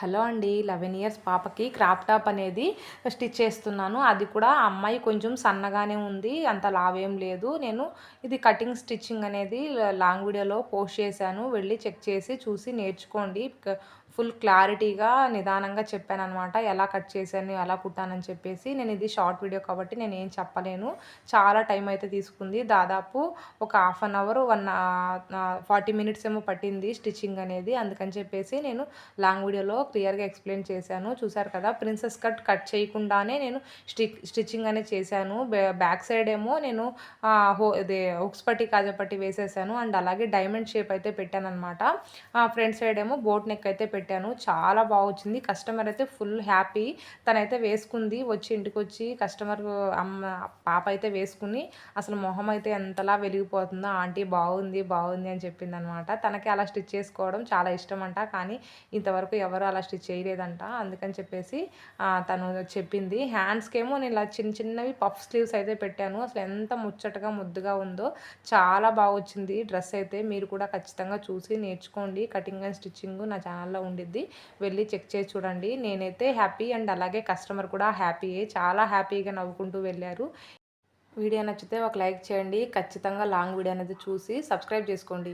Hello అండి. 11 years పాపకి crop top అనేది స్టిచ్ చేస్తున్నాను. అది కూడా అమ్మాయి కొంచెం సన్నగానే ఉంది. అంత లావేం లేదు. నేను ఇది కటింగ్ స్టిచ్చింగ్ అనేది లాంగ్ వీడియోలో పోస్ట్ చేశాను. వెళ్ళి చెక్ చేసి చూసి నేర్చుకోండి. ఫుల్ క్లారిటీగా నిదానంగా చెప్పాననమాట. ఎలా కట్ చేశాను, ఎలా కుట్టానని చెప్పేసి. నేను ఇది షార్ట్ వీడియో కాబట్టి నేనేం చెప్పలేను. చాలా టైం అయితే తీసుకుంది. దాదాపు ఒక హాఫ్ అన్ అవర్ 40 మినిట్స్ ఏమో పట్టింది స్టిచ్చింగ్ అనేది. అందుకని చెప్పేసి నేను లాంగ్ వీడియోలో క్లియర్‌గా ఎక్స్‌ప్లెయిన్ చేశాను. చూసారు కదా! ప్రిన్సెస్ కట్ చేయకుండానే నేను స్టిచ్చింగ్ అనేది చేశాను. బ్యాక్ సైడ్ ఏమో నేను ఇది హుక్స్ పట్టి, కాజా పట్టి వేసేసాను. అండ్ అలాగే డైమండ్ షేప్ అయితే పెట్టాననమాట. ఫ్రంట్ సైడ్ ఏమో బోట్ నెక్ అయితే పెట్టాను. చాలా బాగొచ్చింది. కస్టమర్ అయితే ఫుల్ హ్యాపీ. తనైతే వేసుకుంది. ఇంటికొచ్చి పాప అయితే వేసుకుని అసలు మొహం అయితే ఎంతలా వెలిగిపోతుందో, ఆంటీ బాగుంది, బాగుంది అని చెప్పిందనమాట. తనకి అలా స్టిచ్ చేసుకోవడం చాలా ఇష్టమంట. కానీ ఇంతవరకు ఎవరు అలా స్టిచ్ చేయలేదంట. అందుకని చెప్పేసి తను చెప్పింది. హ్యాండ్స్‌కేమో నేను ఇలా చిన్న చిన్నవి పఫ్ స్లీవ్స్ అయితే పెట్టాను. అసలు ఎంత ముచ్చటగా ముద్దుగా ఉందో. చాలా బాగొచ్చింది డ్రెస్ అయితే. మీరు కూడా ఖచ్చితంగా చూసి నేర్చుకోండి. కటింగ్ అండ్ స్టిచ్చింగ్ నా ఛానల్‌లో ఉండిద్ది. వెళ్ళి చెక్ చేసి చూడండి. నేనైతే హ్యాపీ అండ్ అలాగే కస్టమర్ కూడా హ్యాపీయే. చాలా హ్యాపీగా నవ్వుకుంటూ వెళ్ళారు. వీడియో నచ్చితే ఒక లైక్ చేయండి. ఖచ్చితంగా లాంగ్ వీడియో అనేది చూసి సబ్స్క్రైబ్ చేసుకోండి.